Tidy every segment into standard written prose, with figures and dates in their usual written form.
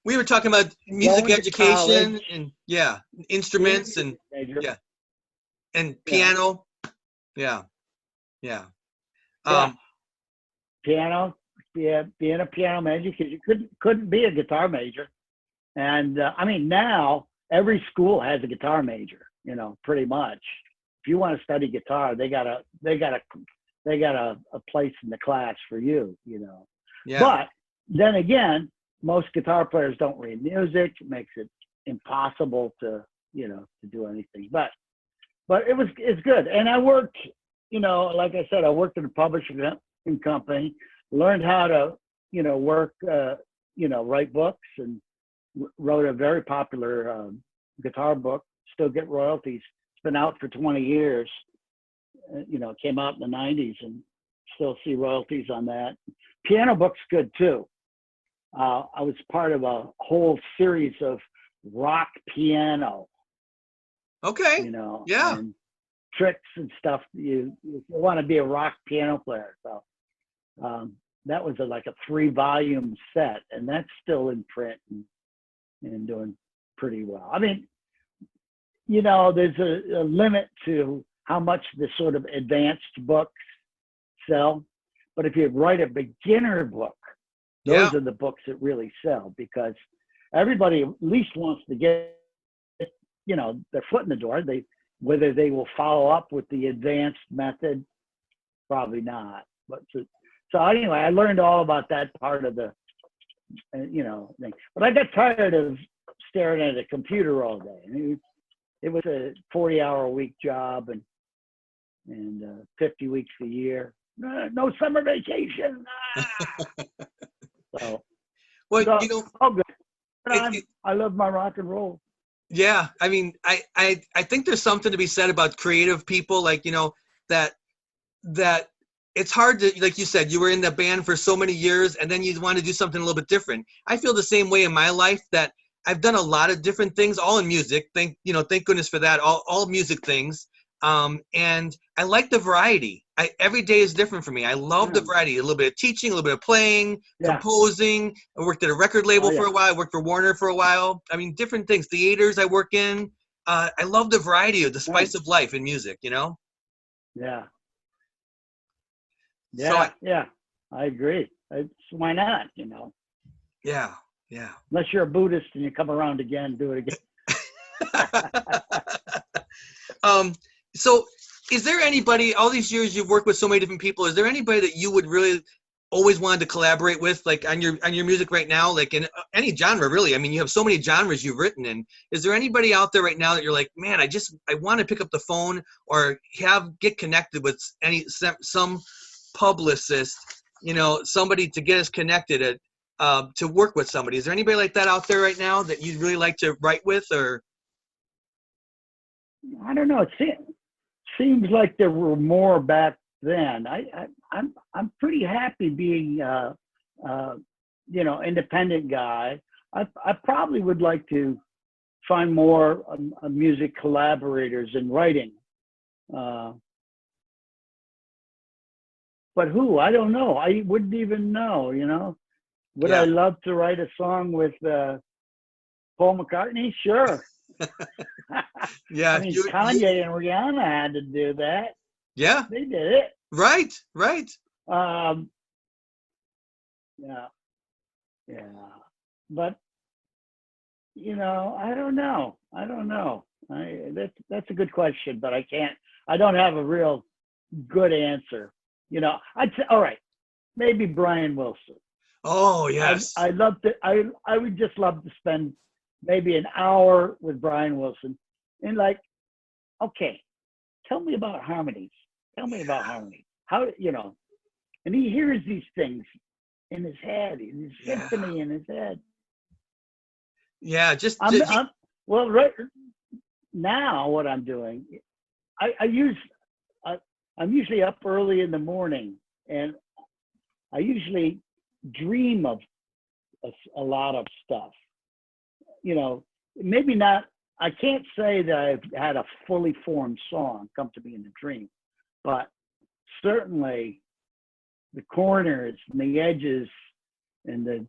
We were talking about music Going to education college, and yeah, being a instruments and music major. yeah, and Yeah, piano. Yeah, yeah. yeah. Um, Piano, yeah, being a piano major because you couldn't be a guitar major. And I mean, now every school has a guitar major. You know, pretty much. If you want to study guitar, they got a place in the class for you. You know, yeah, but then again, most guitar players don't read music. It makes it impossible to to do anything. But it's good. And I worked, like I said, I worked in a publishing company, learned how to, work, write books, and wrote a very popular guitar book. Still get royalties. It's been out for 20 years. It came out in the 90s, and still see royalties on that. Piano book's good too. I was part of a whole series of rock piano, okay, yeah. and tricks and stuff. You want to be a rock piano player. So that was like a 3-volume set, and that's still in print and doing pretty well. I mean, there's a limit to how much the sort of advanced books sell. But if you write a beginner book, Yeah, those are the books that really sell, because everybody at least wants to get, their foot in the door. Whether they will follow up with the advanced method, probably not. But so anyway, I learned all about that part of the, thing. But I got tired of staring at a computer all day. I mean, it was a 40-hour-a-week job and 50 weeks a year. No summer vacation. So, well, all good. But it, it, I love my rock and roll. yeah. I mean, I think there's something to be said about creative people, like that that it's hard to, like you said, you were in the band for so many years and then you want to do something a little bit different. I feel the same way in my life, that I've done a lot of different things, all in music. Thank goodness for that. All music things. And I like the variety. Every day is different for me. I love the Yeah. variety. A little bit of teaching, a little bit of playing, Yeah. composing. I worked at a record Oh label for yeah. a while. I worked for Warner for a while. I mean, different things. Theaters I work in. I love the variety of the Nice. spice of life in music. Yeah. So Yeah. Yeah. I agree. Why not? yeah, yeah. Unless you're a Buddhist and you come around again, do it again. um, so is there anybody, all these years you've worked with so many different people, is there anybody that you would really always wanted to collaborate with, like on your music right now, like in any genre, really? I mean, you have so many genres you've written in. Is there anybody out there right now that you're like, man, I want to pick up the phone or get connected with some publicist, somebody to get us connected to work with somebody? Is there anybody like that out there right now that you'd really like to write with, or? I don't know. It seems like there were more back then. I'm pretty happy being independent guy. I probably would like to find more music collaborators in writing. Uh, but who? I don't know. I wouldn't even know. Would I Yeah. love to write a song with Paul McCartney? Sure. I Yeah, mean, Kanye and Rihanna had to do that. yeah, They did it. right, right. Um, yeah, yeah. But I don't know. I don't know. That's a good question, but I can't. I don't have a real good answer. I'd say, all right, maybe Brian Wilson. Oh, I yes. I love to. I would just love to spend maybe an hour with Brian Wilson, and like, okay, tell me about harmonies. Tell me about harmonies. How And he hears these things in his head, in his Yeah. symphony in his head. Yeah, just, I'm well, right now what I'm doing, I use I'm usually up early in the morning, and I usually dream of a lot of stuff. Maybe not. I can't say that I've had a fully formed song come to me in a dream, but certainly the corners and the edges and the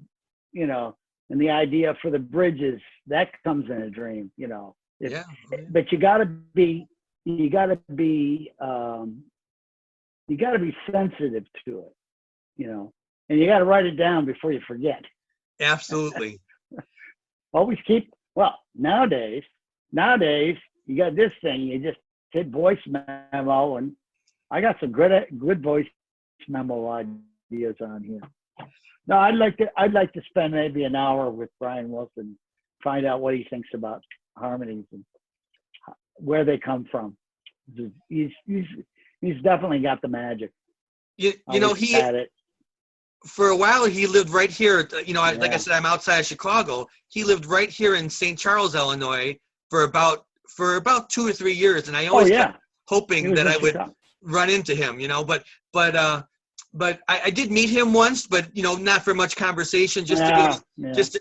and the idea for the bridges, that comes in a dream, you know. Yeah. But you gotta be sensitive to it, you know, and you gotta write it down before you forget. Absolutely. Always keep, well, nowadays, you got this thing, you just hit voice memo, and I got some good voice memo ideas on here. No, I'd like to spend maybe an hour with Brian Wilson, find out what he thinks about harmonies and where they come from. He's definitely got the magic. You know, he at it. For a while he lived right here. You know, like I said, I'm outside of Chicago. He lived right here in St. Charles, Illinois, for about 2 or 3 years, and I always kept hoping that I would run into him. You know, but I did meet him once, but you know, not for much conversation. Just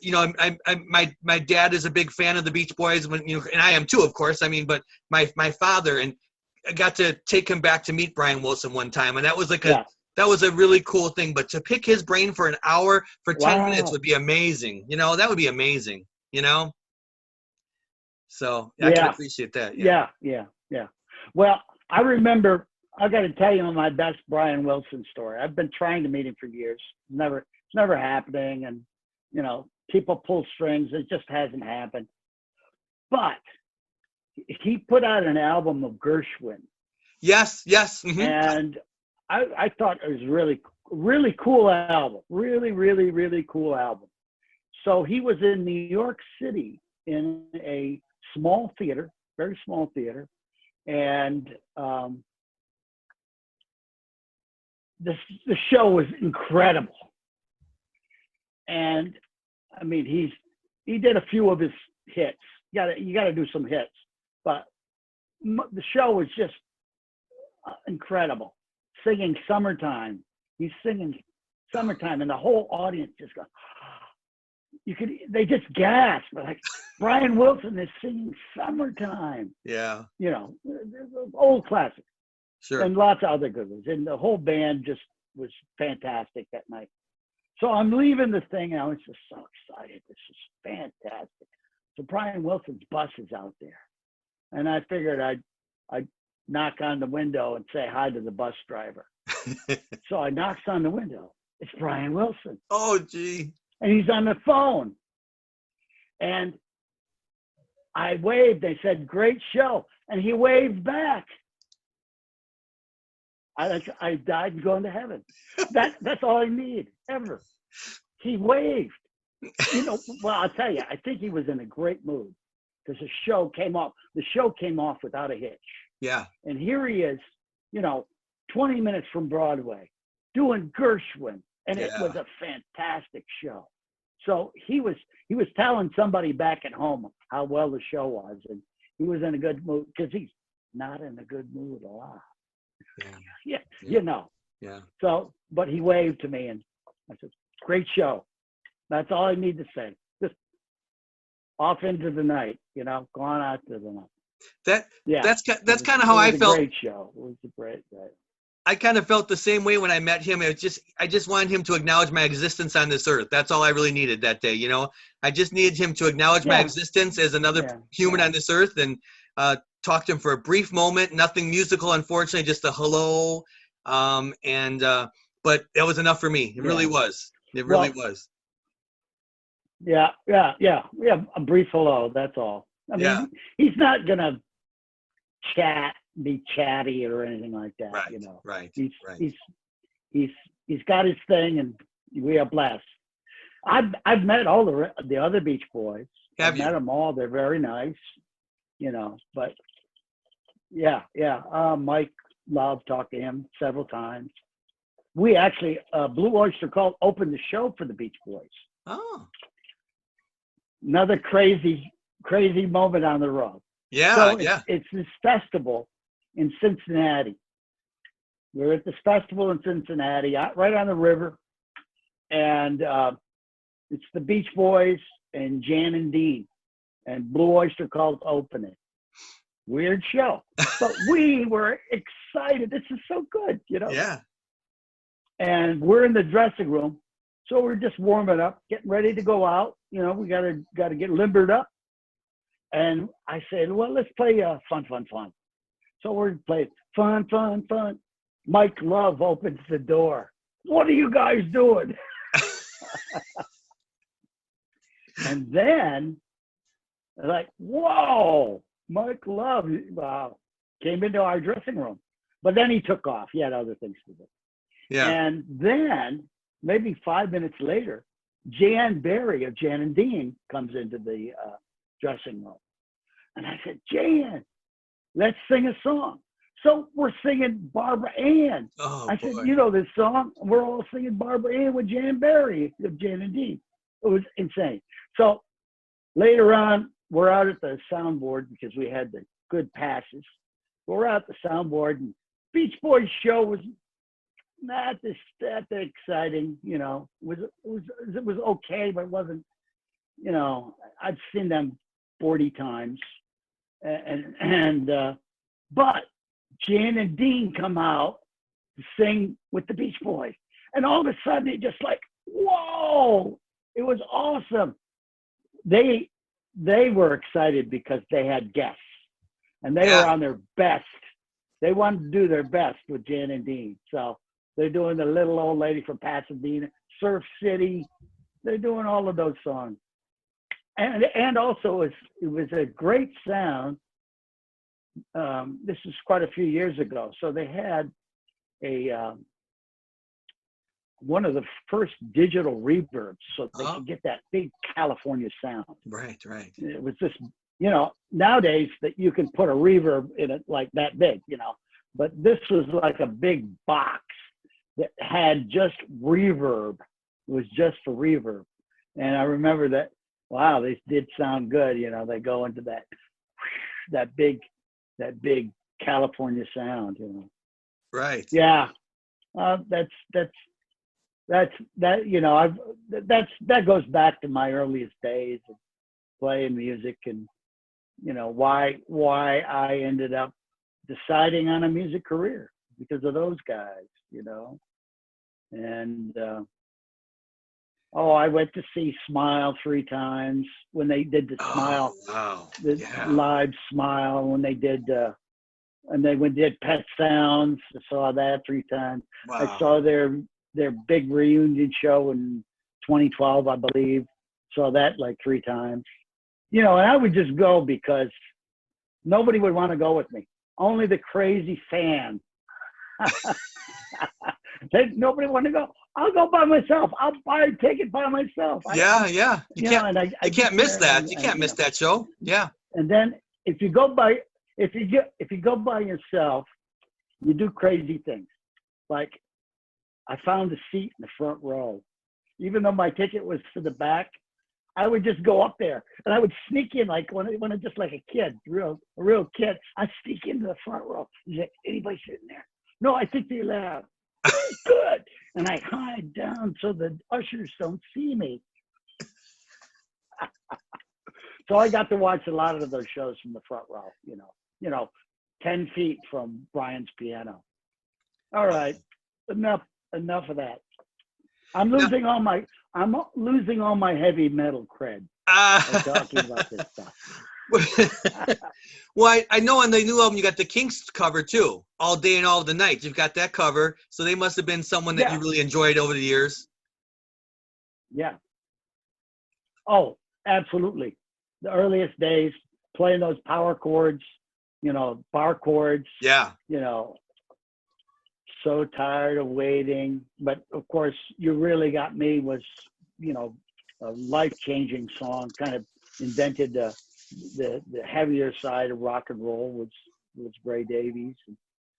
you know, my dad is a big fan of the Beach Boys, when you know, and I am too, of course. I mean, but my father, and I got to take him back to meet Brian Wilson one time, and that was like that was a really cool thing. But to pick his brain for an hour, for 10 minutes would be amazing. You know, that would be amazing. You know, so I can appreciate that. Yeah. Well, I remember. I got to tell you my best Brian Wilson story. I've been trying to meet him for years. It's never happening, and you know, people pull strings. It just hasn't happened. But he put out an album of Gershwin. Yes. Mm-hmm. And I thought it was really cool album. Really cool album. So he was in New York City in a small theater, very small theater, and the show was incredible. And I mean, he did a few of his hits. You got to do some hits, but the show was just incredible. Singing Summertime. He's singing Summertime, and the whole audience just goes, they just gasp, like, Brian Wilson is singing Summertime. Yeah. You know, old classic. Sure. And lots of other good ones. And the whole band just was fantastic that night. So I'm leaving the thing, and I was just so excited. This is fantastic. So Brian Wilson's bus is out there. And I figured I'd knock on the window and say hi to the bus driver. So I knocks on the window. It's Brian Wilson. Oh, gee. And he's on the phone. And I waved. They said, great show. And he waved back. I died going to heaven. That's all I need, ever. He waved. You know, well, I'll tell you, I think he was in a great mood because the show came off without a hitch. Yeah. And here he is, you know, 20 minutes from Broadway doing Gershwin. And it was a fantastic show. So he was telling somebody back at home how well the show was. And he was in a good mood because he's not in a good mood a lot. Yeah, you know. Yeah. So, but he waved to me, and I said, "Great show." That's all I need to say. Just off into the night, you know, go on out to the night. That's kind of how I felt. Great show. It was a great. I kind of felt the same way when I met him. I just wanted him to acknowledge my existence on this earth. That's all I really needed that day. You know, I just needed him to acknowledge my existence as another human on this earth, and talked to him for a brief moment. Nothing musical, unfortunately, just a hello. But that was enough for me. It really was. It really was. Yeah. A brief hello. That's all. I mean, he's not gonna be chatty or anything like that. Right. You know. Right. He's got his thing, and we are blessed. I've met all the other Beach Boys. I've met them all. They're very nice. You know, but Mike Love, talked to him several times. We actually, Blue Oyster Cult opened the show for the Beach Boys. Oh. Another crazy moment on the road. Yeah, so it's this festival in Cincinnati. We're at this festival in Cincinnati, right on the river, and it's the Beach Boys and Jan and Dean, and Blue Oyster Cult open it. Weird show, but we were excited. This is so good, you know. Yeah. And we're in the dressing room, so we're just warming up, getting ready to go out. we gotta get limbered up. And I said, well, let's play fun, fun, fun. So we're playing fun, fun, fun. Mike Love opens the door. What are you guys doing? And then, like, whoa, Mike Love, wow, came into our dressing room. But then he took off. He had other things to do. Yeah. And then, maybe 5 minutes later, Jan Berry of Jan and Dean comes into the dressing room. And I said, Jan, let's sing a song. So we're singing Barbara Ann. Oh, I said, boy. you know this song? We're all singing Barbara Ann with Jan Berry of Jan and Dean. It was insane. So later on, we're out at the soundboard because we had the good passes. We're out at the soundboard, and Beach Boys show was not that exciting. You know, it was okay, but it wasn't. You know, I've seen them 40 times, but Jan and Dean come out to sing with the Beach Boys, and all of a sudden it just like, whoa! It was awesome. They were excited because they had guests, and they were on their best. They wanted to do their best with Jan and Dean. So they're doing the Little Old Lady from Pasadena, Surf City. They're doing all of those songs. And also it was a great sound. This is quite a few years ago. So they had one of the first digital reverbs, so they could get that big California sound. Right. It was just, you know, nowadays that you can put a reverb in it like that big, you know, but this was like a big box that had just reverb. It was just for reverb. And I remember that, wow, they did sound good. You know, they go into that big California sound, you know. Right. Yeah. That, you know, that goes back to my earliest days of playing music, and, you know, why I ended up deciding on a music career because of those guys, you know. And I went to see Smile 3 times when they did the Smile, live Smile, when they did Pet Sounds. I saw that 3 times. Wow. I saw their big reunion show in 2012, I believe. Saw that like 3 times. You know, and I would just go because nobody would want to go with me. Only the crazy fan. Nobody wanted to go. I'll go by myself. I'll buy a ticket by myself. Yeah. You can't miss that. You can't miss that show. Yeah. And then if you go by yourself, you do crazy things. Like, I found a seat in the front row. Even though my ticket was for the back, I would just go up there and I would sneak in, like when I'm just like a kid, a real kid. I sneak into the front row. Is there anybody sitting there? No, I think they're loud. Good. And I hide down so the ushers don't see me. So I got to watch a lot of those shows from the front row, you know, 10 feet from Brian's piano. All right, enough of that. I'm losing all my heavy metal cred by talking about this stuff. Well, I know on the new album you got the Kinks cover too, All Day and All the Night. You've got that cover, so they must have been someone that you really enjoyed over the years. Yeah. Oh, absolutely. The earliest days, playing those power chords, you know, bar chords. Yeah. You know, So Tired of Waiting. But of course, You Really Got Me was, you know, a life-changing song. Kind of invented the heavier side of rock and roll, was Ray Davies.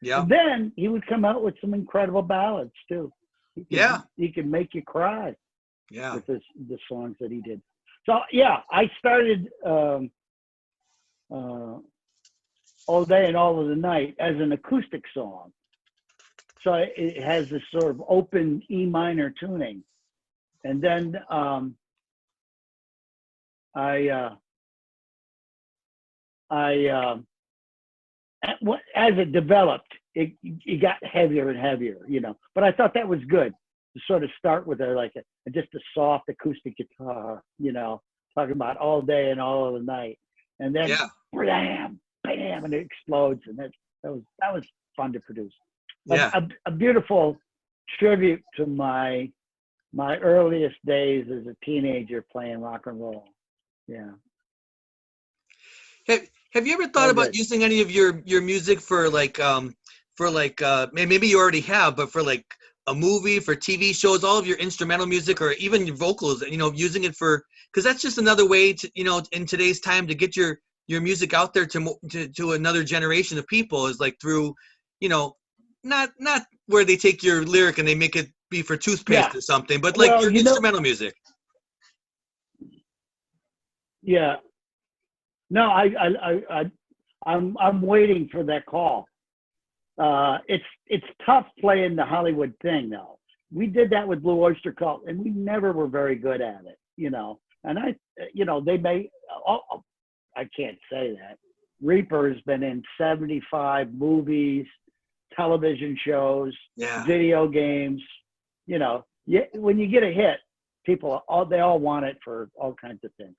Yeah. And then he would come out with some incredible ballads too. He could make you cry. Yeah. With the songs that he did. So yeah, I started All Day and All of the Night as an acoustic song. So it has this sort of open E minor tuning. And then as it developed, it got heavier and heavier, you know. But I thought that was good to sort of start with just a soft acoustic guitar, talking about all day and all of the night, and then Yeah. bam, bam, and it explodes, and that was fun to produce. Yeah. A beautiful tribute to my earliest days as a teenager playing rock and roll. Yeah. Have you ever thought about using any of your music for maybe you already have, but for like a movie, for TV shows, all of your instrumental music, or even your vocals, using it because that's just another way to, in today's time, to get your music out there to another generation of people, is like through, not where they take your lyric and they make it be for toothpaste or something, but like your instrumental music. Yeah. No, I'm waiting for that call. It's tough playing the Hollywood thing, though. We did that with Blue Oyster Cult, and we never were very good at it, And they may. I can't say that. Reaper's been in 75 movies, television shows, video games. When you get a hit, people they all want it for all kinds of things.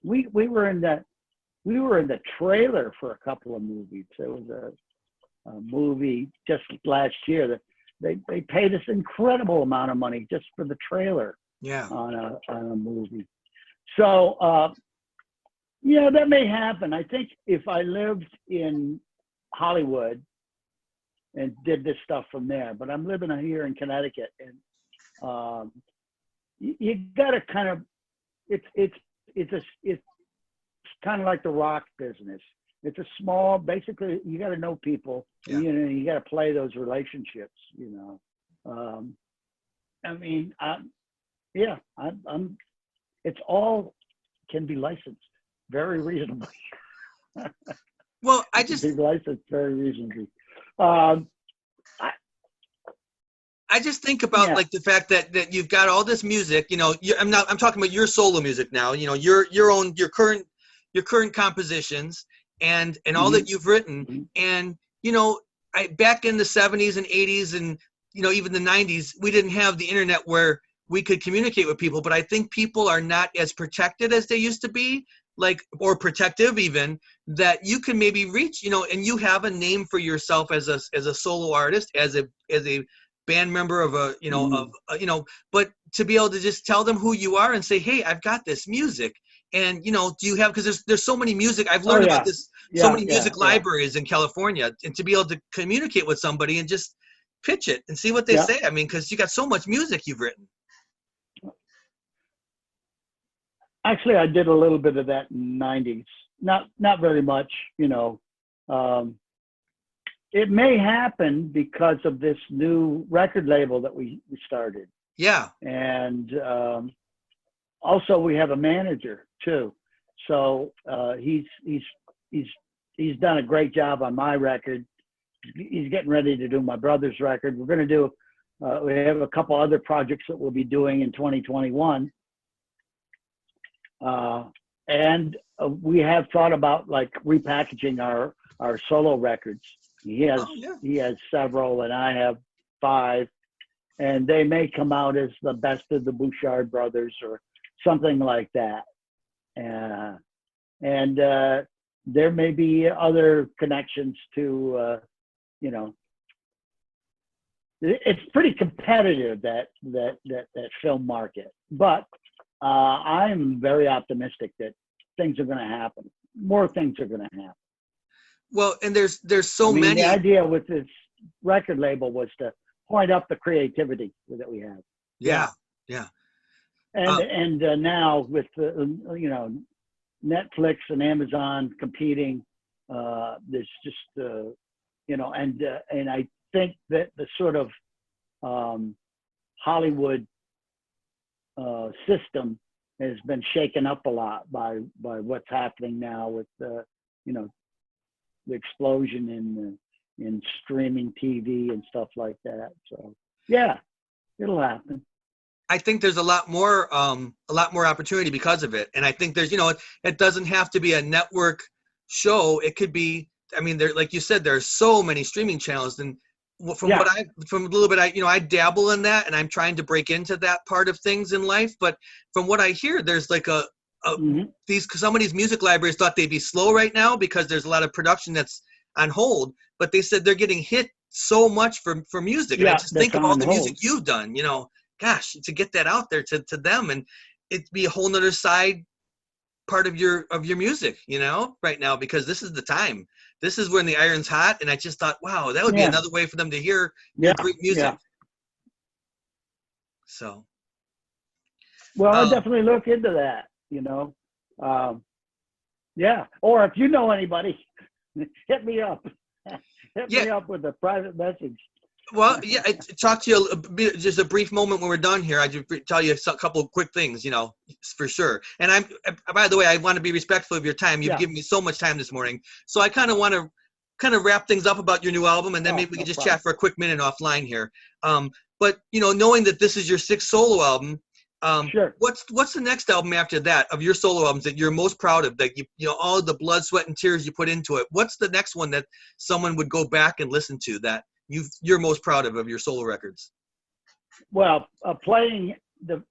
We were in the trailer for a couple of movies. There was a movie just last year that they paid us incredible amount of money just for the trailer on a movie. So that may happen. I think if I lived in Hollywood and did this stuff from there, but I'm living here in Connecticut, and you got to kind of it's kind of like the rock business. It's a small, basically, you got to know people, you got to play those relationships, it's all can be licensed very reasonably. Well, I just be licensed very reasonably. I just think about like the fact that you've got all this music, I'm talking about your solo music now, your current compositions and all that you've written. And, back in the 70s and 80s and, even the 90s, we didn't have the internet where we could communicate with people, but I think people are not as protected as they used to be, or protective even, that you can maybe reach, and you have a name for yourself as a solo artist, as a band member of but to be able to just tell them who you are and say, hey, I've got this music. And, do you have, because there's so many music, I've learned about this, so many music libraries in California, and to be able to communicate with somebody and just pitch it and see what they say. I mean, because you got so much music you've written. Actually, I did a little bit of that in the 90s. Not very much, It may happen because of this new record label that we started. Yeah. And also we have a manager too. So he's done a great job on my record. He's getting ready to do my brother's record. We're going to do, we have a couple other projects that we'll be doing in 2021. And we have thought about like repackaging our solo records. He has several, and I have 5, and they may come out as the best of the Bouchard brothers or something like that. And there may be other connections to, it's pretty competitive, that film market, but I'm very optimistic that things are going to happen. More things are going to happen. Well, and there's so many. The idea with this record label was to point up the creativity that we have. Yeah. And now with Netflix and Amazon competing, there's just and I think that the sort of Hollywood system has been shaken up a lot by what's happening now with the explosion in streaming TV and stuff like that. So yeah, it'll happen. I think there's a lot more opportunity because of it. And I think there's, it doesn't have to be a network show. It could be, I mean, there, like you said, there are so many streaming channels, and from Yeah. from a little bit, I dabble in that, and I'm trying to break into that part of things in life. But from what I hear, there's like Mhm. some of these music libraries thought they'd be slow right now because there's a lot of production that's on hold. But they said they're getting hit so much for music, and I Yeah, just that's think of all on the music hold. you've done. Gosh, to get that out there to them, and it'd be a whole nother side part of your music, right now, because this is the time. This is when the iron's hot, and I just thought, wow, that would be Yeah. another way for them to hear your Yeah. great music. Yeah. So, Well, I'll um, definitely look into that, Um, yeah. Or if you know anybody, hit me up. Hit yeah. me up with a private message. Well, yeah, I talked to you a bit, just a brief moment when we're done here. I just tell you a couple of quick things, for sure. And by the way, I want to be respectful of your time. You've Yeah. given me so much time this morning. So I kind of want to wrap things up about your new album, and then Oh, maybe we no can just problem. chat for a quick minute offline here. But knowing that this is your 6th solo album, Sure. what's the next album after that of your solo albums that you're most proud of, that all the blood, sweat, and tears you put into it? What's the next one that someone would go back and listen to that you're most proud of your solo records? Well, playing the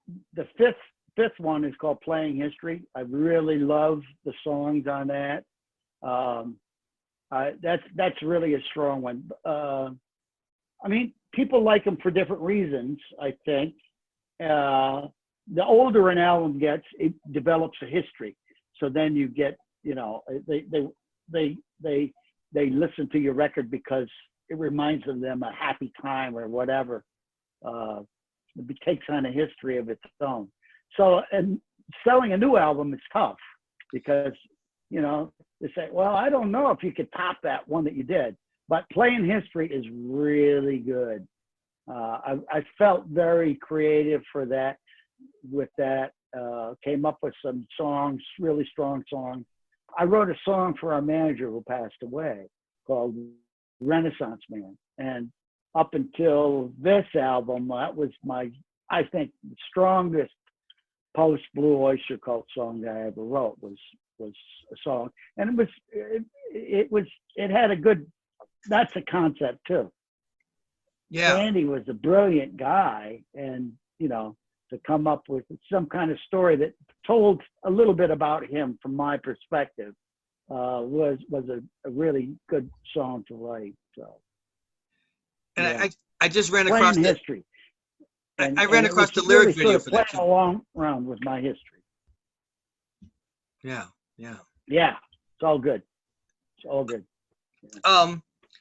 fifth one is called Playing History. I really love the songs on that. That's really a strong one. I mean, people like them for different reasons, I think. The older an album gets, it develops a history. So then you get, they listen to your record because it reminds them a happy time or whatever. It takes on a history of its own. So, and selling a new album is tough because, they say, well, I don't know if you could top that one that you did, but Playing History is really good. I felt very creative for that, with that, came up with some songs, really strong songs. I wrote a song for our manager who passed away called Renaissance Man. And up until this album, that was I think, the strongest post Blue Oyster Cult song that I ever wrote was a song. And it had a good, that's a concept too. Yeah. Randy was a brilliant guy, and to come up with some kind of story that told a little bit about him from my perspective was a really good song to write. So, And yeah. I just ran across Playing History. I ran And it was across the really lyric sort video of for that playing too. around with my history. Yeah. Yeah, it's all good. It's all good.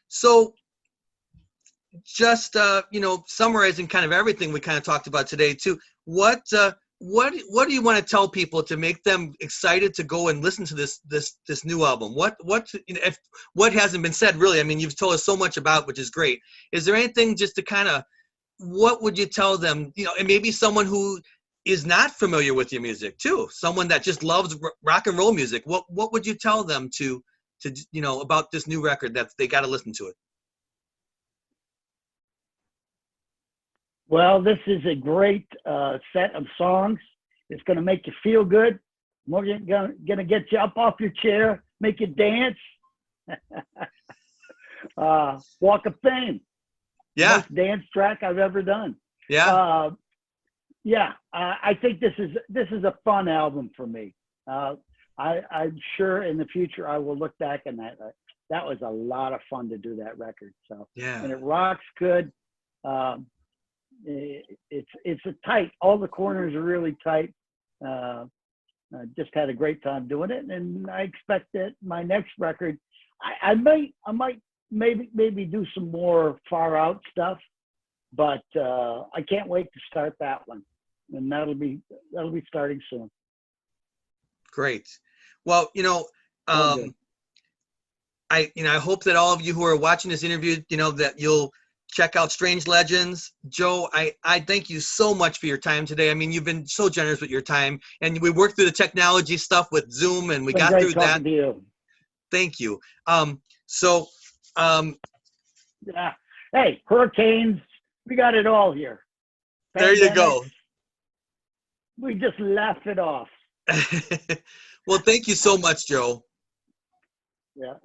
So just summarizing kind of everything we kind of talked about today too. What do you want to tell people to make them excited to go and listen to this new album? If what hasn't been said, really? I mean, you've told us so much about, which is great. Is there anything just to kind of, what would you tell them? And maybe someone who is not familiar with your music too, someone that just loves rock and roll music. What would you tell them to about this new record that they got to listen to it? Well, this is a great set of songs. It's going to make you feel good. More going to get you up off your chair, make you dance. Walk of Fame. Yeah. Most dance track I've ever done. Yeah. I think this is a fun album for me. I'm sure in the future I will look back and that was a lot of fun to do that record. So Yeah. and it rocks good. It's a tight. All the corners are really tight. I just had a great time doing it, and I expect that my next record, I might maybe do some more far out stuff, but I can't wait to start that one, and that'll be starting soon. Great. Well, I hope that all of you who are watching this interview, that you'll check out Strange Legends. Joe, I thank you so much for your time today. I mean, you've been so generous with your time, and we worked through the technology stuff with Zoom, and we got through that. To you. Thank you. Yeah. Hey, hurricanes, we got it all here. There you go. We just laugh it off. Well, thank you so much, Joe. Yeah.